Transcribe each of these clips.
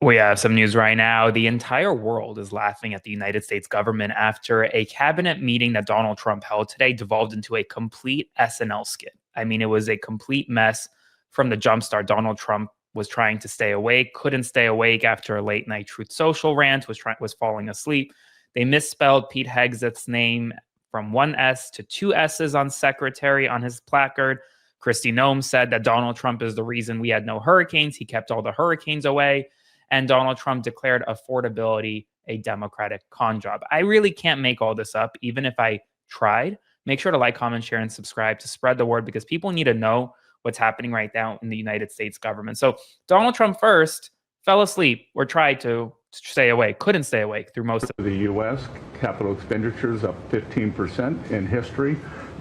We have some news right now. The entire world is laughing at the United States government after a cabinet meeting that Donald Trump held today devolved into a complete SNL skit. I mean, it was a complete mess from the jumpstart. Donald Trump was trying to stay awake, couldn't stay awake after a late night Truth Social rant, was falling asleep. They misspelled Pete Hegseth's name from one S to two S's on secretary on his placard. Kristi Noem said that Donald Trump is the reason we had no hurricanes. He kept all the hurricanes away, and Donald Trump declared affordability a Democratic con job. I really can't make all this up, even if I tried. Make sure to like, comment, share, and subscribe to spread the word because people need to know what's happening right now in the United States government. So Donald Trump first fell asleep or tried to stay awake, couldn't stay awake through most of the U.S. capital expenditures up 15% in history.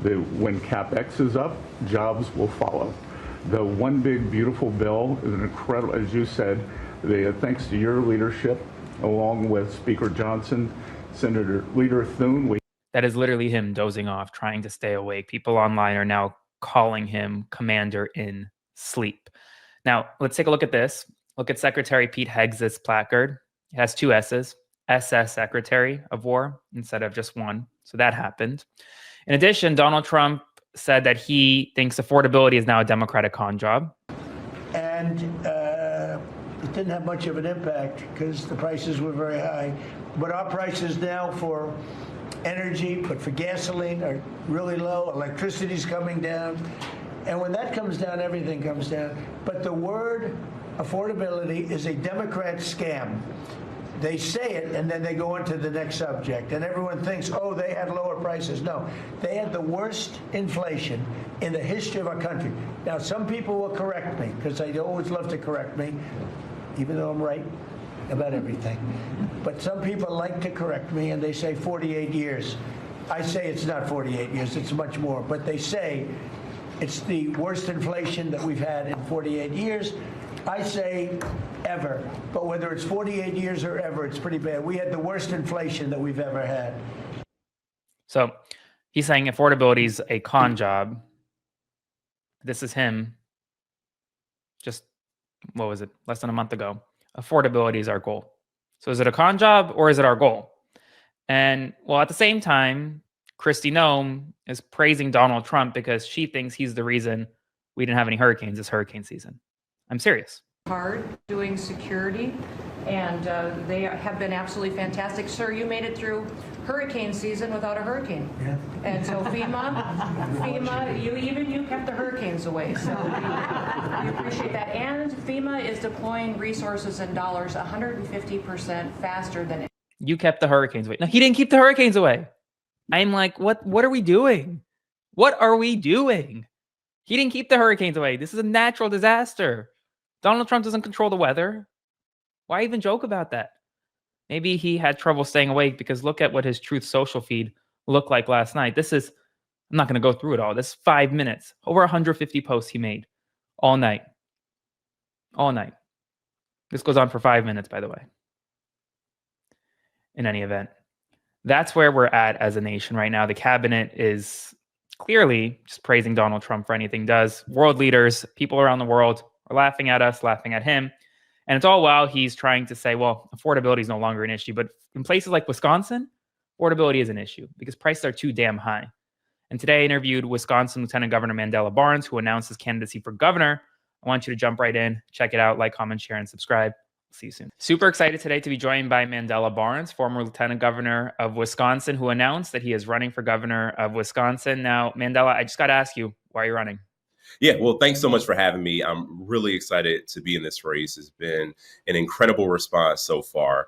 When CapEx is up, jobs will follow. The one big beautiful bill is an incredible, as you said, thanks to your leadership, along with Speaker Johnson, Senator Leader Thune. That is literally him dozing off, trying to stay awake. People online are now calling him Commander in Sleep. Now, let's take a look at this. Look at Secretary Pete Hegseth's placard. It has two S's, SS Secretary of War, instead of just one. So that happened. In addition, Donald Trump said that he thinks affordability is now a Democratic con job. And it didn't have much of an impact because the prices were very high. But our prices now for energy, but for gasoline, are really low. Electricity's coming down. And when that comes down, everything comes down. But the word affordability is a Democrat scam. They say it, and then they go on to the next subject. And everyone thinks, oh, they had lower prices. No, they had the worst inflation in the history of our country. Now, some people will correct me, because I always love to correct me, even though I'm right about everything. But some people like to correct me, and they say 48 years. I say it's not 48 years, it's much more. But they say it's the worst inflation that we've had in 48 years. I say ever, but whether it's 48 years or ever, it's pretty bad. We had the worst inflation that we've ever had. So he's saying affordability is a con job. This is him just, what was it, less than a month ago. Affordability is our goal. So is it a con job or is it our goal? And well, at the same time, Kristi Noem is praising Donald Trump because she thinks he's the reason we didn't have any hurricanes this hurricane season. I'm serious. Hard doing security, and they have been absolutely fantastic. Sir, you made it through hurricane season without a hurricane. Yeah. And so FEMA, you kept the hurricanes away. So we appreciate that. And FEMA is deploying resources and dollars 150% faster than. You kept the hurricanes away. No, he didn't keep the hurricanes away. I'm like, what are we doing? What are we doing? He didn't keep the hurricanes away. This is a natural disaster. Donald Trump doesn't control the weather. Why even joke about that? Maybe he had trouble staying awake because look at what his Truth Social feed looked like last night. I'm not going to go through it all. This is 5 minutes. Over 150 posts he made all night. All night. This goes on for 5 minutes, by the way. In any event, that's where we're at as a nation right now. The cabinet is clearly just praising Donald Trump for anything he does. World leaders, people around the world are laughing at us, laughing at him. And it's all while he's trying to say, well, affordability is no longer an issue. But in places like Wisconsin, affordability is an issue because prices are too damn high. And today I interviewed Wisconsin Lieutenant Governor Mandela Barnes, who announced his candidacy for governor. I want you to jump right in, check it out, like, comment, share, and subscribe. See you soon. Super excited today to be joined by Mandela Barnes, former Lieutenant Governor of Wisconsin, who announced that he is running for governor of Wisconsin. Now, Mandela, I just got to ask you, why are you running? Yeah, well, thanks so much for having me. I'm really excited to be in this race. It's been an incredible response so far.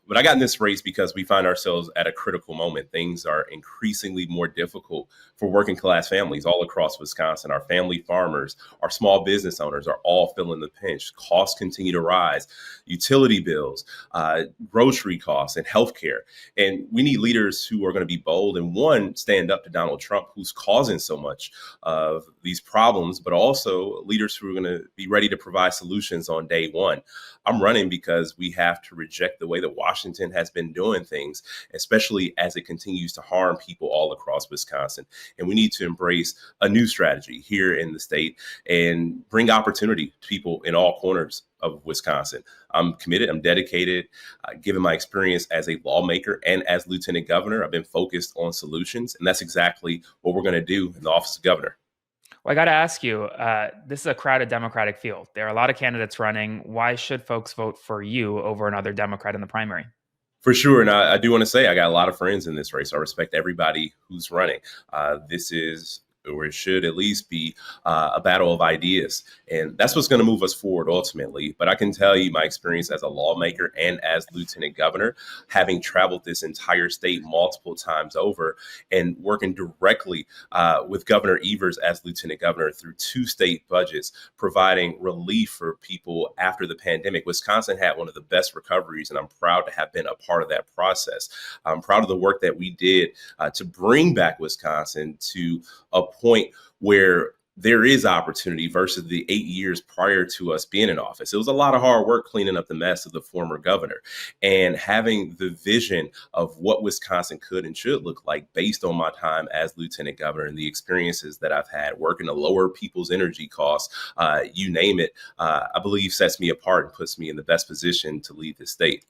But I got in this race because we find ourselves at a critical moment. Things are increasingly more difficult for working class families all across Wisconsin. Our family farmers, our small business owners are all feeling the pinch. Costs continue to rise, utility bills, grocery costs, and healthcare. And we need leaders who are going to be bold and, one, stand up to Donald Trump, who's causing so much of these problems, but also leaders who are going to be ready to provide solutions on day one. I'm running because we have to reject the way that Washington has been doing things, especially as it continues to harm people all across Wisconsin. And we need to embrace a new strategy here in the state and bring opportunity to people in all corners of Wisconsin. I'm committed. I'm dedicated. Given my experience as a lawmaker and as lieutenant governor, I've been focused on solutions. And that's exactly what we're going to do in the office of governor. Well, I got to ask you, this is a crowded Democratic field. There are a lot of candidates running. Why should folks vote for you over another Democrat in the primary? For sure. And I do want to say I got a lot of friends in this race. I respect everybody who's running. This is, or it should at least be, a battle of ideas. And that's what's going to move us forward ultimately. But I can tell you my experience as a lawmaker and as lieutenant governor, having traveled this entire state multiple times over and working directly with Governor Evers as lieutenant governor through 2 state budgets, providing relief for people after the pandemic. Wisconsin had one of the best recoveries, and I'm proud to have been a part of that process. I'm proud of the work that we did to bring back Wisconsin to a point where there is opportunity versus the 8 years prior to us being in office. It was a lot of hard work cleaning up the mess of the former governor and having the vision of what Wisconsin could and should look like based on my time as lieutenant governor and the experiences that I've had working to lower people's energy costs, you name it, I believe sets me apart and puts me in the best position to lead the state.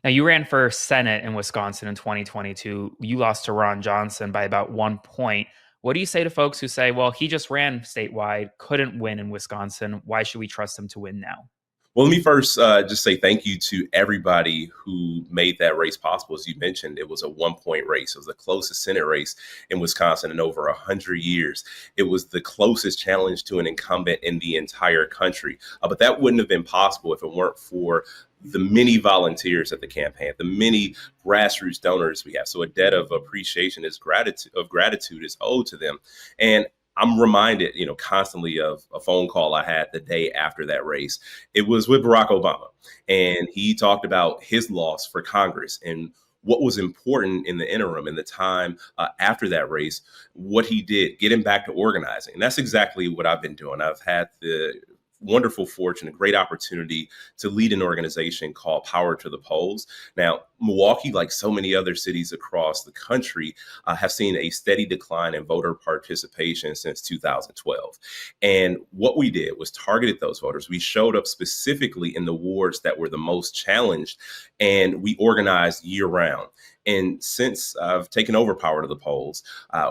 Now, you ran for Senate in Wisconsin in 2022. You lost to Ron Johnson by about 1 point. What do you say to folks who say, well, he just ran statewide, couldn't win in Wisconsin. Why should we trust him to win now? Well, let me first just say thank you to everybody who made that race possible. As you mentioned, it was a 1-point race. It was the closest Senate race in Wisconsin in over 100 years. It was the closest challenge to an incumbent in the entire country. But that wouldn't have been possible if it weren't for the many volunteers at the campaign, the many grassroots donors we have. So a debt of appreciation is gratitude is owed to them. And I'm reminded, constantly of a phone call I had the day after that race. It was with Barack Obama, and he talked about his loss for Congress and what was important in the interim, in the time after that race, what he did, getting back to organizing. And that's exactly what I've been doing. I've had the wonderful fortune, a great opportunity to lead an organization called Power to the Polls. Now, Milwaukee, like so many other cities across the country, have seen a steady decline in voter participation since 2012. And what we did was targeted those voters. We showed up specifically in the wards that were the most challenged, and we organized year round. And since I've taken over Power to the Polls,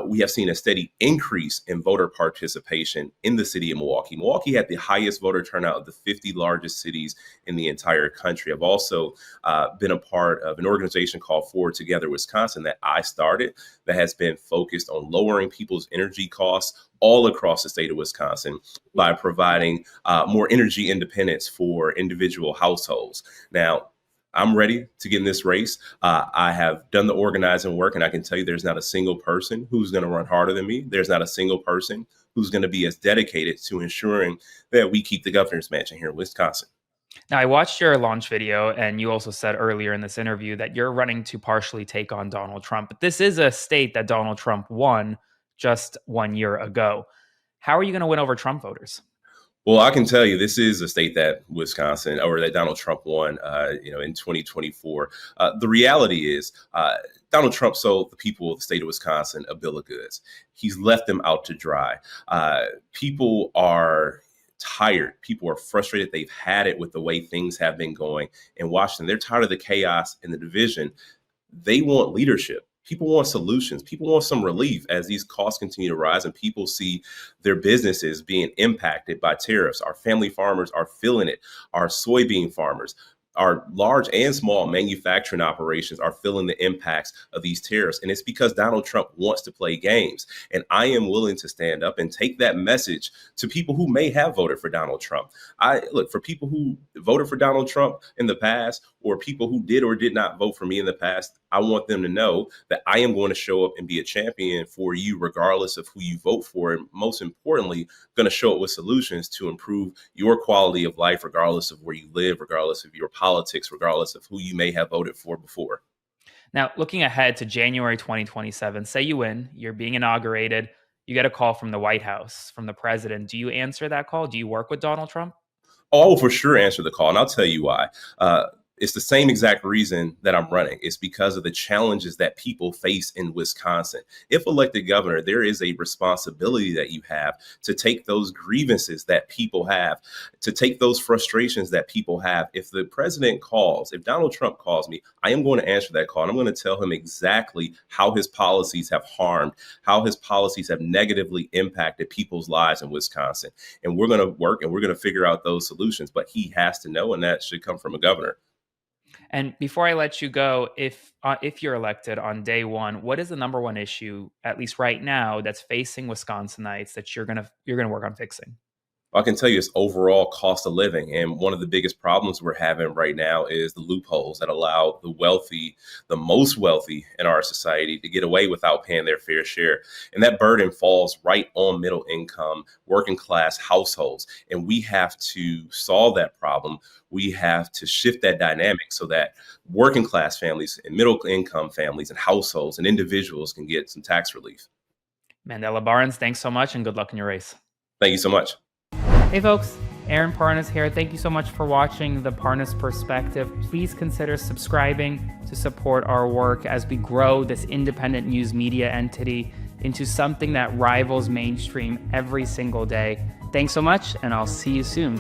we have seen a steady increase in voter participation in the city of Milwaukee. Milwaukee had the highest voter turnout of the 50 largest cities in the entire country. I've also been a part of an organization called Forward Together Wisconsin that I started that has been focused on lowering people's energy costs all across the state of Wisconsin by providing more energy independence for individual households. Now, I'm ready to get in this race. I have done the organizing work, and I can tell you there's not a single person who's going to run harder than me. There's not a single person who's going to be as dedicated to ensuring that we keep the governor's mansion here in Wisconsin. Now, I watched your launch video, and you also said earlier in this interview that you're running to partially take on Donald Trump. But this is a state that Donald Trump won just 1 year ago. How are you going to win over Trump voters? Well, I can tell you this is a state that Wisconsin or that Donald Trump won, in 2024. The reality is Donald Trump sold the people of the state of Wisconsin a bill of goods. He's left them out to dry. People are tired. People are frustrated. They've had it with the way things have been going in Washington. They're tired of the chaos and the division. They want leadership. People want solutions. People want some relief as these costs continue to rise and people see their businesses being impacted by tariffs. Our family farmers are feeling it. Our soybean farmers, our large and small manufacturing operations are feeling the impacts of these tariffs. And it's because Donald Trump wants to play games. And I am willing to stand up and take that message to people who may have voted for Donald Trump. For people who voted for Donald Trump in the past, or people who did or did not vote for me in the past, I want them to know that I am going to show up and be a champion for you, regardless of who you vote for. And most importantly, going to show up with solutions to improve your quality of life, regardless of where you live, regardless of your politics, regardless of who you may have voted for before. Now, looking ahead to January 2027, say you win, you're being inaugurated, you get a call from the White House, from the president. Do you answer that call? Do you work with Donald Trump? Oh, I will for sure answer the call, and I'll tell you why. It's the same exact reason that I'm running. It's because of the challenges that people face in Wisconsin. If elected governor, there is a responsibility that you have to take those grievances that people have, to take those frustrations that people have. If the president calls, if Donald Trump calls me, I am going to answer that call. And I'm going to tell him exactly how his policies have harmed, how his policies have negatively impacted people's lives in Wisconsin. And we're going to work and we're going to figure out those solutions. But he has to know, and that should come from a governor. And before I let you go, if you're elected on day one, what is the number one issue, at least right now, that's facing Wisconsinites that you're gonna work on fixing? I can tell you it's overall cost of living. And one of the biggest problems we're having right now is the loopholes that allow the wealthy, the most wealthy in our society, to get away without paying their fair share. And that burden falls right on middle income, working class households. And we have to solve that problem. We have to shift that dynamic so that working class families and middle income families and households and individuals can get some tax relief. Mandela Barnes, thanks so much and good luck in your race. Thank you so much. Hey folks, Aaron Parnas here. Thank you so much for watching The Parnas Perspective. Please consider subscribing to support our work as we grow this independent news media entity into something that rivals mainstream every single day. Thanks so much, and I'll see you soon.